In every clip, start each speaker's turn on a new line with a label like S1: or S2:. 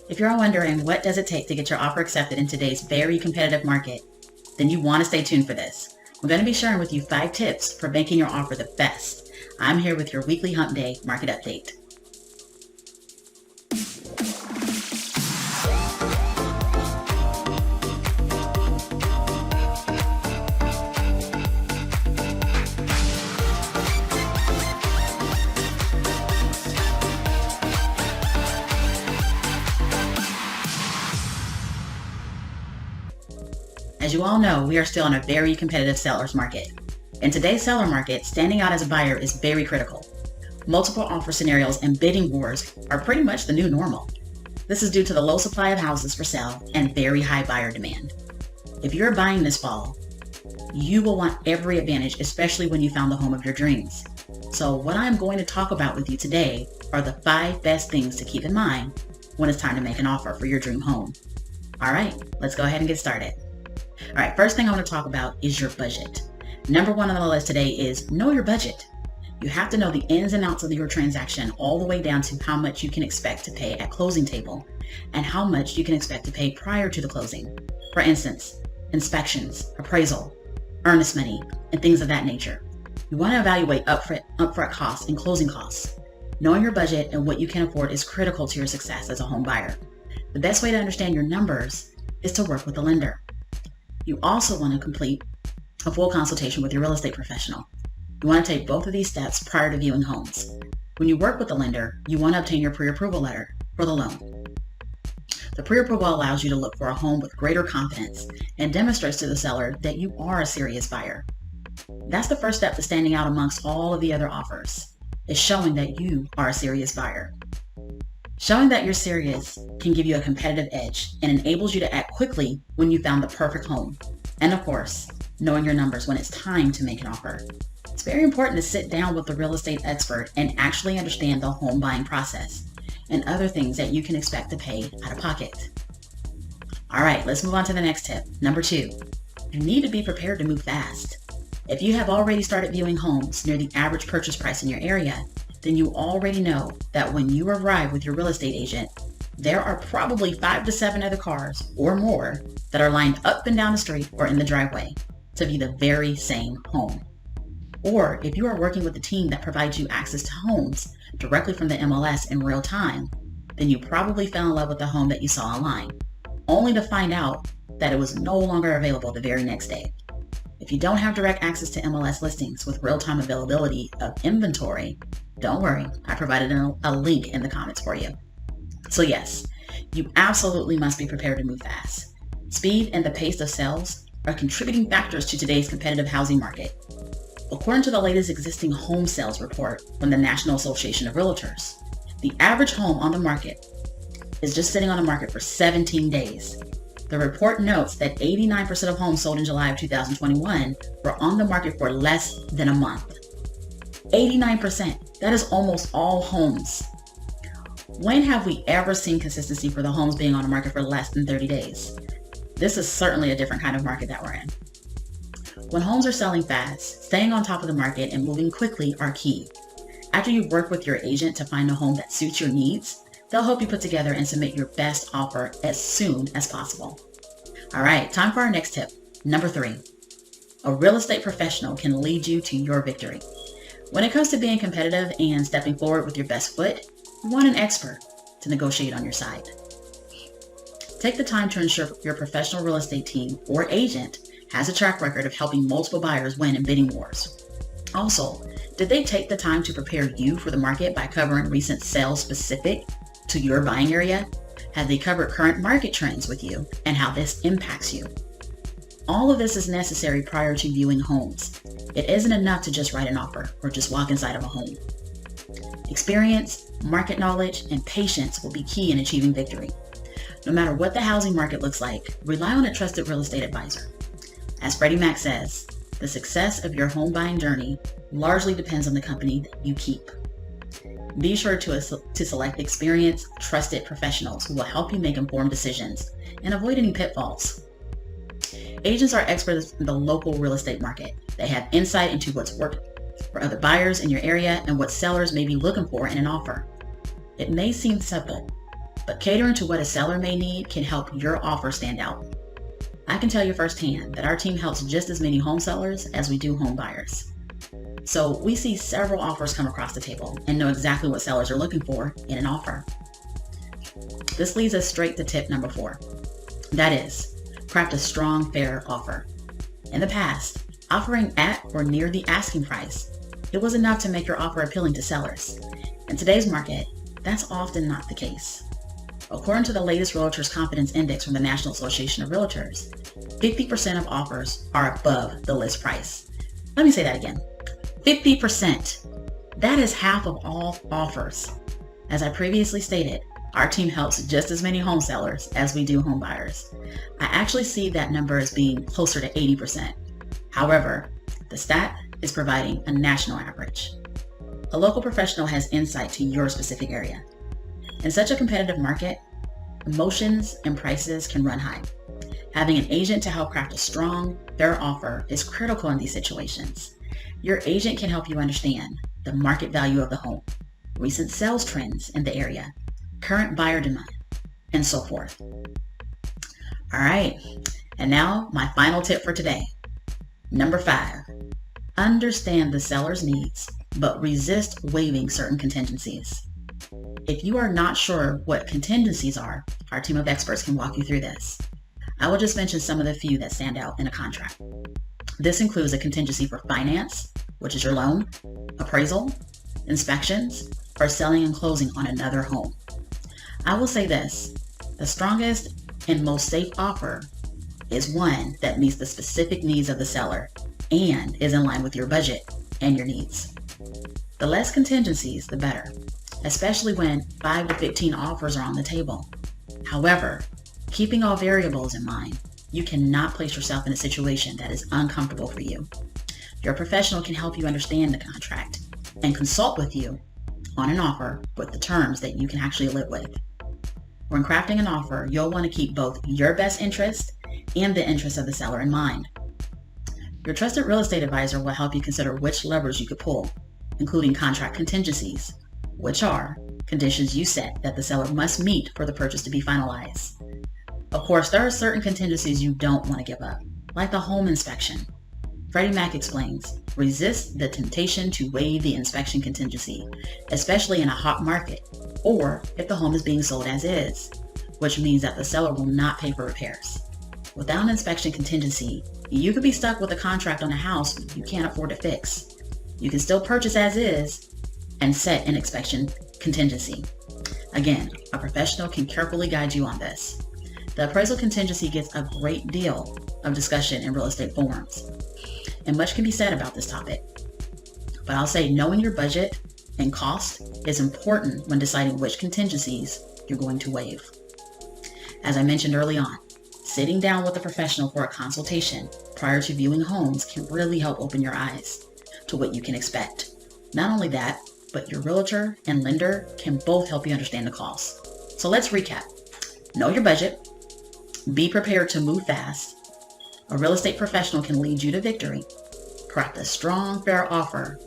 S1: If you're wondering what does it take to get your offer accepted in today's very competitive market, then you want to stay tuned for this. I'm going to be sharing with you 5 tips for making your offer the best. I'm here with your weekly Hump Day market update. As you all know, we are still in a very competitive seller's market. In today's seller market, standing out as a buyer is very critical. Multiple offer scenarios and bidding wars are pretty much the new normal. This is due to the low supply of houses for sale and very high buyer demand. If you're buying this fall, you will want every advantage, especially when you found the home of your dreams. So what I'm going to talk about with you today are the 5 best things to keep in mind when it's time to make an offer for your dream home. All right, let's go ahead and get started. All right, first thing I want to talk about is your budget. Number 1 on the list today is know your budget. You have to know the ins and outs of your transaction, all the way down to how much you can expect to pay at closing table and how much you can expect to pay prior to the closing. For instance, inspections, appraisal, earnest money, and things of that nature. You want to evaluate upfront costs and closing costs. Knowing your budget and what you can afford is critical to your success as a home buyer. The best way to understand your numbers is to work with a lender. You also want to complete a full consultation with your real estate professional. You want to take both of these steps prior to viewing homes. When you work with the lender, you want to obtain your pre-approval letter for the loan. The pre-approval allows you to look for a home with greater confidence and demonstrates to the seller that you are a serious buyer. That's the first step to standing out amongst all of the other offers, is showing that you are a serious buyer. Showing that you're serious can give you a competitive edge and enables you to act quickly when you found the perfect home. And of course, knowing your numbers when it's time to make an offer. It's very important to sit down with the real estate expert and actually understand the home buying process and other things that you can expect to pay out of pocket. All right, let's move on to the next tip. Number 2, you need to be prepared to move fast. If you have already started viewing homes near the average purchase price in your area, then you already know that when you arrive with your real estate agent, there are probably 5 to 7 other cars or more that are lined up and down the street or in the driveway to view the very same home. Or if you are working with a team that provides you access to homes directly from the MLS in real time, then you probably fell in love with the home that you saw online, only to find out that it was no longer available the very next day. If you don't have direct access to MLS listings with real-time availability of inventory, don't worry, I provided a link in the comments for you. So yes, you absolutely must be prepared to move fast. Speed and the pace of sales are contributing factors to today's competitive housing market. According to the latest existing home sales report from the National Association of Realtors, the average home on the market is just sitting on the market for 17 days. The report notes that 89% of homes sold in July of 2021 were on the market for less than a month. 89%. That is almost all homes. When have we ever seen consistency for the homes being on the market for less than 30 days? This is certainly a different kind of market that we're in. When homes are selling fast, staying on top of the market and moving quickly are key. After you work with your agent to find a home that suits your needs, they'll help you put together and submit your best offer as soon as possible. All right, time for our next tip. Number 3, a real estate professional can lead you to your victory. When it comes to being competitive and stepping forward with your best foot, you want an expert to negotiate on your side. Take the time to ensure your professional real estate team or agent has a track record of helping multiple buyers win in bidding wars. Also, did they take the time to prepare you for the market by covering recent sales specific to your buying area? Have they covered current market trends with you and how this impacts you? All of this is necessary prior to viewing homes. It isn't enough to just write an offer or just walk inside of a home. Experience, market knowledge, and patience will be key in achieving victory. No matter what the housing market looks like, rely on a trusted real estate advisor. As Freddie Mac says, the success of your home buying journey largely depends on the company that you keep. Be sure to select experienced, trusted professionals who will help you make informed decisions and avoid any pitfalls. Agents are experts in the local real estate market. They have insight into what's worked for other buyers in your area and what sellers may be looking for in an offer. It may seem simple, but catering to what a seller may need can help your offer stand out. I can tell you firsthand that our team helps just as many home sellers as we do home buyers. So we see several offers come across the table and know exactly what sellers are looking for in an offer. This leads us straight to tip number 4. That is, craft a strong, fair offer. In the past, offering at or near the asking price, it was enough to make your offer appealing to sellers. In today's market, that's often not the case. According to the latest Realtors Confidence Index from the National Association of Realtors, 50% of offers are above the list price. Let me say that again. 50%. That is half of all offers. As I previously stated, our team helps just as many home sellers as we do home buyers. I actually see that number as being closer to 80%. However, the stat is providing a national average. A local professional has insight to your specific area. In such a competitive market, emotions and prices can run high. Having an agent to help craft a strong, fair offer is critical in these situations. Your agent can help you understand the market value of the home, recent sales trends in the area, current buyer demand, and so forth. All right, and now my final tip for today. Number 5, understand the seller's needs, but resist waiving certain contingencies. If you are not sure what contingencies are, our team of experts can walk you through this. I will just mention some of the few that stand out in a contract. This includes a contingency for finance, which is your loan, appraisal, inspections, or selling and closing on another home. I will say this, the strongest and most safe offer is one that meets the specific needs of the seller and is in line with your budget and your needs. The less contingencies, the better, especially when 5 to 15 offers are on the table. However, keeping all variables in mind, you cannot place yourself in a situation that is uncomfortable for you. Your professional can help you understand the contract and consult with you on an offer with the terms that you can actually live with. When crafting an offer, you'll want to keep both your best interest and the interest of the seller in mind. Your trusted real estate advisor will help you consider which levers you could pull, including contract contingencies, which are conditions you set that the seller must meet for the purchase to be finalized. Of course, there are certain contingencies you don't want to give up, like the home inspection. Freddie Mac explains, resist the temptation to waive the inspection contingency, especially in a hot market, or if the home is being sold as is, which means that the seller will not pay for repairs. Without an inspection contingency, you could be stuck with a contract on a house you can't afford to fix. You can still purchase as is and set an inspection contingency. Again, a professional can carefully guide you on this. The appraisal contingency gets a great deal of discussion in real estate forums, and much can be said about this topic. But I'll say knowing your budget and cost is important when deciding which contingencies you're going to waive. As I mentioned early on, sitting down with a professional for a consultation prior to viewing homes can really help open your eyes to what you can expect. Not only that, but your realtor and lender can both help you understand the costs. So let's recap. Know your budget. Be prepared to move fast. A real estate professional can lead you to victory. Craft a strong, fair offer.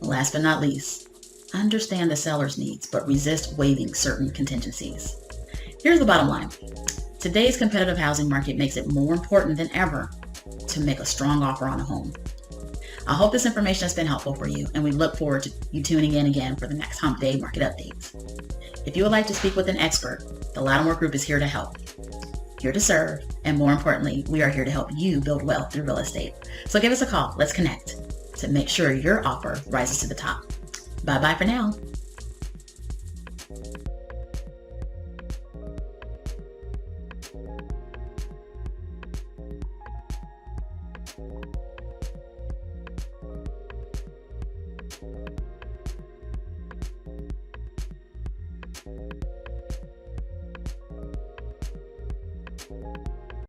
S1: Last but not least, understand the seller's needs, but resist waiving certain contingencies. Here's the bottom line. Today's competitive housing market makes it more important than ever to make a strong offer on a home. I hope this information has been helpful for you, and we look forward to you tuning in again for the next Hump Day market updates. If you would like to speak with an expert, the Latimore Group is here to help, here to serve, and more importantly, we are here to help you build wealth through real estate. So give us a call. Let's connect to make sure your offer rises to the top. Bye-bye for now.